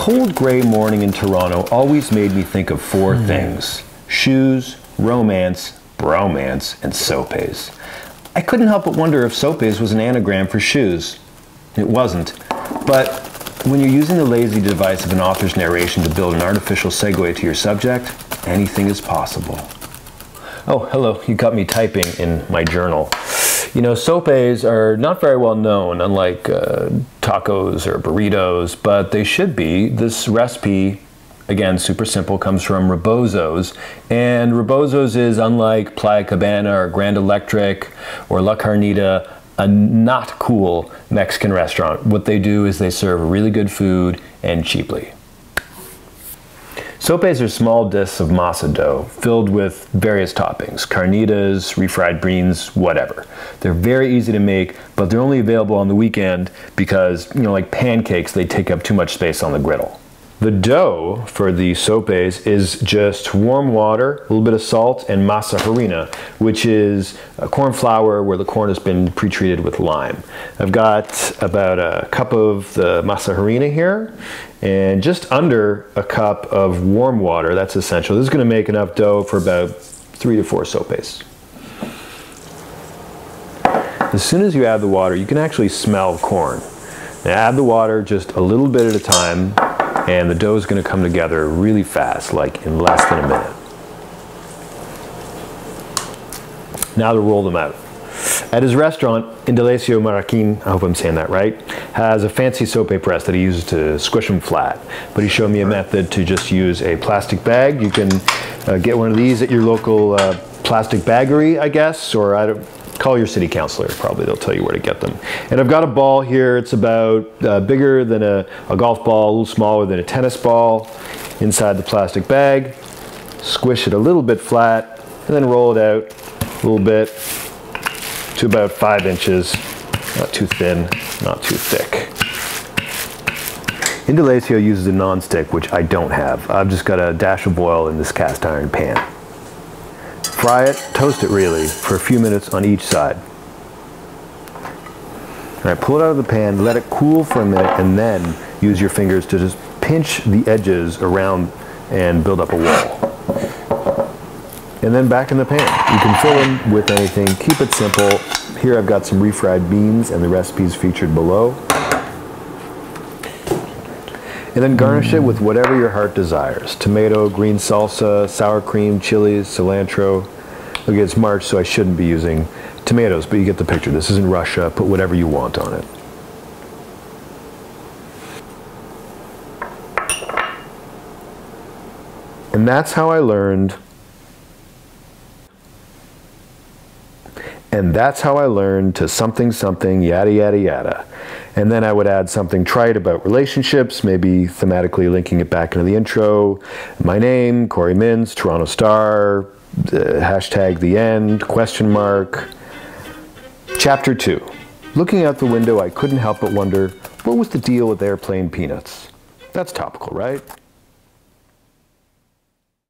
cold gray morning in Toronto always made me think of four things: shoes, romance, bromance, and Sopes. I couldn't help but wonder if Sopes was an anagram for shoes. It wasn't, but when you're using the lazy device of an author's narration to build an artificial segue to your subject, anything is possible. Oh, hello, you got me typing in my journal. You know, Sopes are not very well known, unlike tacos or burritos, but they should be. This recipe, again, super simple, comes from Rebozo's, and Rebozo's is, unlike Playa Cabana or Grand Electric or La Carnita, a not cool Mexican restaurant. What they do is they serve really good food and cheaply. Sopes are small discs of masa dough filled with various toppings: carnitas, refried beans, whatever. They're very easy to make, but they're only available on the weekend because, you know, like pancakes, they take up too much space on the griddle. The dough for the sopes is just warm water, a little bit of salt, and masa harina, which is a corn flour where the corn has been pre-treated with lime. I've got about a cup of the masa harina here, and just under a cup of warm water. That's essential. This is going to make enough dough for about 3 to 4 sopes. As soon as you add the water, you can actually smell corn. Now add the water just a little bit at a time, and the dough is going to come together really fast, like in less than a minute. Now to roll them out. At his restaurant, Indalecio Marroquin, I hope I'm saying that right, has a fancy sope press that he uses to squish them flat. But he showed me a method to just use a plastic bag. You can get one of these at your local plastic baggery, I guess, or call your city councilor, probably they'll tell you where to get them. And I've got a ball here. It's about bigger than a golf ball, a little smaller than a tennis ball, inside the plastic bag. Squish it a little bit flat, and then roll it out a little bit to about 5 inches. Not too thin, not too thick. Indalecio uses a non-stick, which I don't have. I've just got a dash of oil in this cast iron pan. Fry it, toast it really, for a few minutes on each side. All right, pull it out of the pan, let it cool for a minute, and then use your fingers to just pinch the edges around and build up a wall. And then back in the pan. You can fill them with anything, keep it simple. Here I've got some refried beans, and the recipe's featured below. And then garnish it with whatever your heart desires. Tomato, green salsa, sour cream, chilies, cilantro. Okay, it's March, so I shouldn't be using tomatoes, but you get the picture. This isn't Russia. Put whatever you want on it. And that's how I learned. And that's how I learned to something, something, yada, yada, yada. And then I would add something trite about relationships, maybe thematically linking it back into the intro. My name, Corey Mintz, Toronto Star, hashtag the end, question mark. Chapter 2. Looking out the window, I couldn't help but wonder, what was the deal with airplane peanuts? That's topical, right?